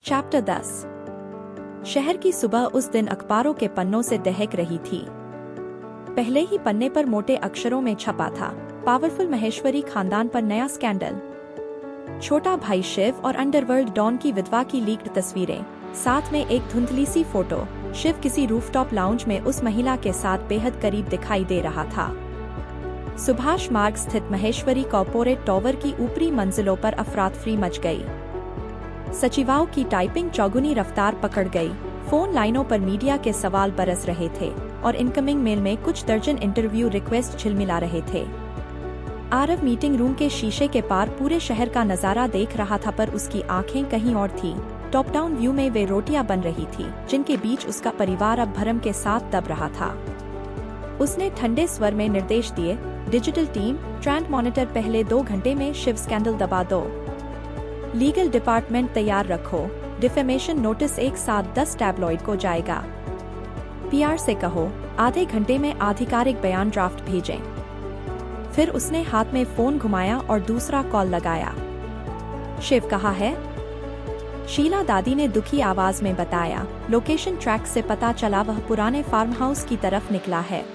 Chapter 10। शहर की सुबह उस दिन अखबारों के पन्नों से दहक रही थी। पहले ही पन्ने पर मोटे अक्षरों में छपा था, पावरफुल महेश्वरी खानदान पर नया स्कैंडल। छोटा भाई शिव और अंडरवर्ल्ड डॉन की विधवा की लीक्ड तस्वीरें, साथ में एक धुंधली सी फोटो। शिव किसी रूफटॉप लाउंज में उस महिला के साथ बेहद करीब दिखाई दे रहा था। सुभाष मार्ग स्थित महेश्वरी कॉर्पोरेट टावर की ऊपरी मंजिलों पर अफरातफरी मच गई। सचिवाओं की टाइपिंग चौगुनी रफ्तार पकड़ गई। फोन लाइनों पर मीडिया के सवाल बरस रहे थे और इनकमिंग मेल में कुछ दर्जन इंटरव्यू रिक्वेस्ट झिलमिला रहे थे। आरव मीटिंग रूम के शीशे के पार पूरे शहर का नजारा देख रहा था, पर उसकी आंखें कहीं और थी। टॉप डाउन व्यू में वे रोटियां बन रही थी, जिनके बीच उसका परिवार अब भरम के साथ दब रहा था। उसने ठंडे स्वर में निर्देश दिए, डिजिटल टीम, ट्रेंड मॉनिटर पहले 2 घंटे में शिव स्कैंडल दबा दो। लीगल डिपार्टमेंट तैयार रखो, डिफेमेशन नोटिस एक साथ 10 टैबलॉइड को जाएगा। पीआर से कहो आधे घंटे में आधिकारिक बयान ड्राफ्ट भेजें। फिर उसने हाथ में फोन घुमाया और दूसरा कॉल लगाया। शिव कहाँ है? शीला दादी ने दुखी आवाज में बताया, लोकेशन ट्रैक से पता चला वह पुराने फार्म हाउस की तरफ निकला है।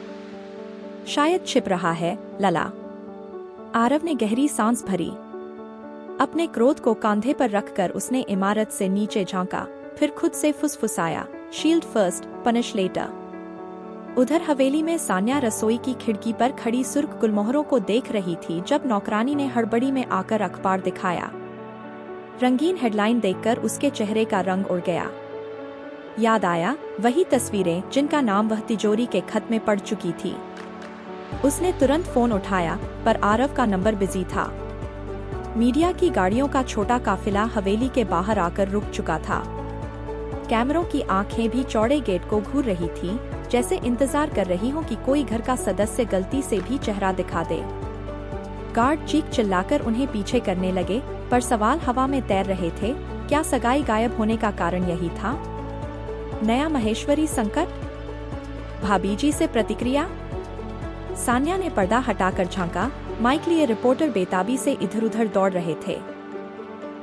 शायद छिप रहा है, लला। आरव ने गहरी सांस भरी। अपने क्रोध को कांधे पर रखकर उसने इमारत से नीचे झांका, फिर खुद से फुसफुसाया, शील्ड फर्स्ट, पनिश लेटर। उधर हवेली में सान्या रसोई की खिड़की पर खड़ी सुर्ख गुलमोहरों को देख रही थी जब नौकरानी ने हड़बड़ी में आकर अखबार दिखाया। रंगीन हेडलाइन देखकर उसके चेहरे का रंग उड़ गया। याद आया वही तस्वीरें जिनका नाम वह तिजोरी के खत में पढ़ चुकी थी। उसने तुरंत फोन उठाया, पर आरव का नंबर बिजी था। मीडिया की गाड़ियों का छोटा काफिला हवेली के बाहर आकर रुक चुका था। कैमरों की आंखें भी चौड़े गेट को घूर रही थी, जैसे इंतजार कर रही हो कि कोई घर का सदस्य गलती से भी चेहरा दिखा दे। गार्ड चीख चिल्लाकर उन्हें पीछे करने लगे, पर सवाल हवा में तैर रहे थे। क्या सगाई गायब होने का कारण यही था? नया महेश्वरी संकट? भाभी जी से प्रतिक्रिया? सान्या ने पर्दा हटाकर झांका। माइक लिए रिपोर्टर बेताबी से इधर-उधर दौड़ रहे थे।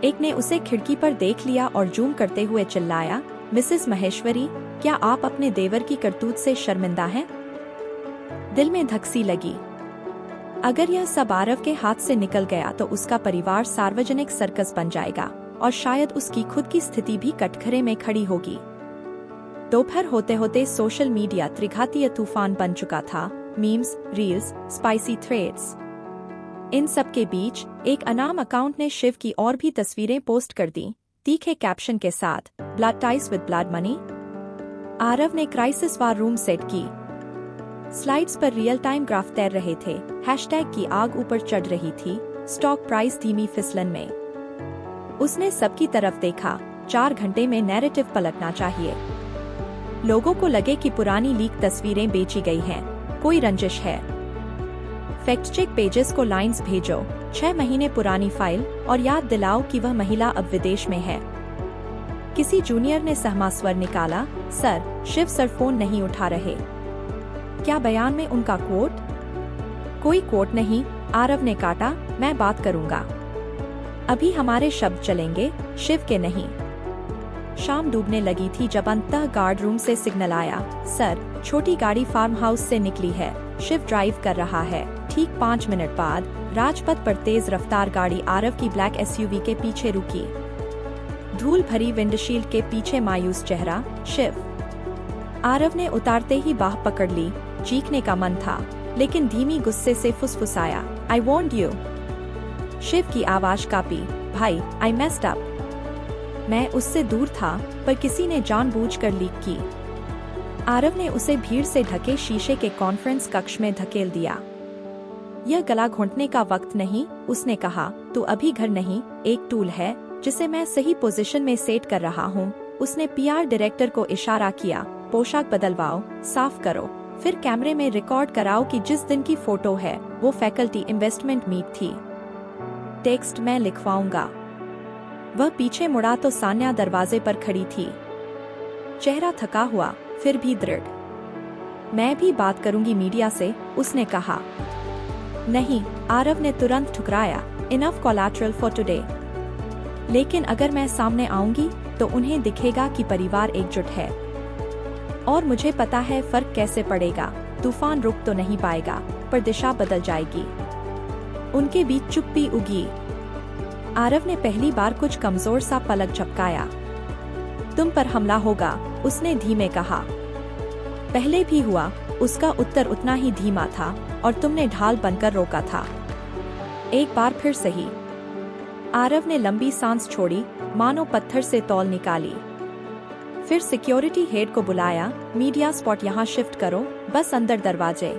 एक ने उसे खिड़की पर देख लिया और जूम करते हुए चिल्लाया, मिसेस महेश्वरी, क्या आप अपने देवर की करतूत से शर्मिंदा हैं? दिल में धक्सी लगी। अगर यह सब आरव के हाथ से निकल गया तो उसका परिवार सार्वजनिक सर्कस बन जाएगा और शायद उसकी खुद की स्थिति भी कटघरे में खड़ी होगी। दोपहर होते होते सोशल मीडिया त्रिघातीय तूफान बन चुका था। Memes, reels, spicy threads. इन सब के बीच एक अनाम अकाउंट ने शिव की और भी तस्वीरें पोस्ट कर दी, तीखे कैप्शन के साथ, blood ties with blood money. Aarav ने क्राइसिस वार रूम सेट की। स्लाइड्स पर रियल टाइम ग्राफ तैर रहे थे। हैशटैग की आग ऊपर चढ़ रही थी, स्टॉक प्राइस धीमी फिसलन में। उसने सबकी तरफ देखा। 4 घंटे में नैरेटिव पलटना चाहिए। लोगों को लगे कि पुरानी लीक तस्वीरें बेची गई हैं, कोई रंजिश है। फैक्ट चेक पेजेस को लाइंस भेजो, 6 महीने पुरानी फाइल, और याद दिलाओ कि वह महिला अब विदेश में है। किसी जूनियर ने सहमा स्वर निकाला, सर, शिव सर फोन नहीं उठा रहे। क्या बयान में उनका कोट? कोई कोट नहीं, आरव ने काटा, मैं बात करूंगा। अभी हमारे शब्द चलेंगे, शिव के नहीं। शाम डूबने लगी थी जब अंततः गार्ड रूम से सिग्नल आया, सर, छोटी गाड़ी फार्म हाउस से निकली है, शिव ड्राइव कर रहा है। ठीक 5 मिनट बाद राजपथ पर तेज रफ्तार गाड़ी आरव की ब्लैक एसयूवी के पीछे रुकी। धूल भरी विंडशील्ड के पीछे मायूस चेहरा, शिव। आरव ने उतारते ही बाह पकड़ ली। चीखने का मन था, लेकिन धीमी गुस्से से फुसफुसाया, आई वॉन्ट यू। शिव की आवाज कांपी, भाई, आई मेस्ड अप। मैं उससे दूर था, पर किसी ने जानबूझकर लीक की। आरव ने उसे भीड़ से ढके शीशे के कॉन्फ्रेंस कक्ष में धकेल दिया। यह गला घोंटने का वक्त नहीं, उसने कहा, तू अभी घर नहीं, एक टूल है जिसे मैं सही पोजीशन में सेट कर रहा हूँ। उसने पीआर डायरेक्टर को इशारा किया, पोशाक बदलवाओ, साफ करो, फिर कैमरे में रिकॉर्ड कराओ कि जिस दिन की फोटो है वो फैकल्टी इन्वेस्टमेंट मीट थी। टेक्स्ट मैं लिखवाऊंगा। वह पीछे मुड़ा तो सान्या दरवाजे पर खड़ी थी, चेहरा थका हुआ, फिर भी दृढ़। मैं भी बात करूंगी मीडिया से, उसने कहा। नहीं, आरव ने तुरंत ठुकराया, इनफ कोलैटरल फॉर टुडे। लेकिन अगर मैं सामने आऊंगी, तो उन्हें दिखेगा कि परिवार एकजुट है। और मुझे पता है फर्क कैसे पड़ेगा। तूफान रुक तो नहीं पाएगा, पर दिशा बदल जाएगी। उनके बीच चुप्पी उगी। आरव ने पहली बार कुछ कमजोर सा पलक झपकाया। तुम पर हमला होगा, उसने धीमे कहा। पहले भी हुआ, उसका उत्तर उतना ही धीमा था, और तुमने ढाल बनकर रोका था। एक बार फिर सही। आरव ने लंबी सांस छोड़ी, मानो पत्थर से तौल निकाली। फिर सिक्योरिटी हेड को बुलाया। मीडिया स्पॉट यहाँ शिफ्ट करो, बस अंदर दरवाजे।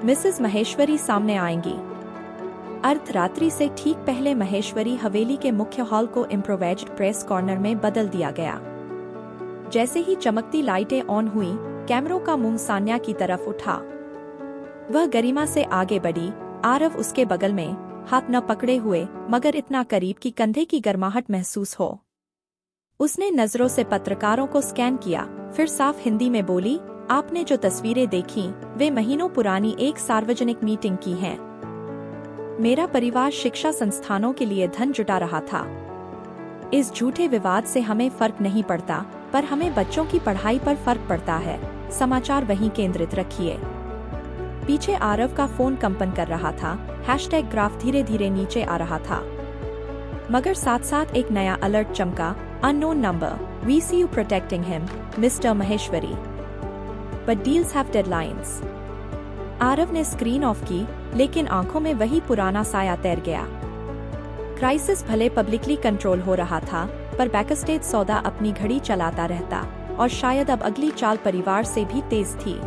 मिसेस महेश्वरी सामने आएंगी। अर्धरात्रि से ठीक पहले महेश्वरी हवेली के मुख्य हॉल को इम्प्रोवाइज्ड प्रेस कॉर्नर में बदल दिया गया। जैसे ही चमकती लाइटें ऑन हुई, कैमरों का मुंह सान्या की तरफ उठा। वह गरिमा से आगे बढ़ी, आरव उसके बगल में, हाथ न पकड़े हुए, मगर इतना करीब कि कंधे की गर्माहट महसूस हो। उसने नजरों से पत्रकारों को स्कैन किया, फिर साफ हिंदी में बोली, आपने जो तस्वीरें देखी, वे महीनों पुरानी एक सार्वजनिक मीटिंग की हैं। मेरा परिवार शिक्षा संस्थानों के लिए धन जुटा रहा था। इस झूठे विवाद से हमें फर्क नहीं पड़ता, पर हमें बच्चों की पढ़ाई पर फर्क पड़ता है। समाचार वहीं केंद्रित रखिए। पीछे आरव का फोन कंपन कर रहा था। हैशटैग ग्राफ धीरे धीरे नीचे आ रहा था, मगर साथ साथ एक नया अलर्ट चमका। Unknown number, we see you protecting him, mister Maheshwari, but deals have deadlines. Aarav ने स्क्रीन ऑफ की, लेकिन आंखों में वही पुराना साया तैर गया। क्राइसिस भले पब्लिकली कंट्रोल हो रहा था, पर बैकस्टेज सौदा अपनी घड़ी चलाता रहता, और शायद अब अगली चाल परिवार से भी तेज थी।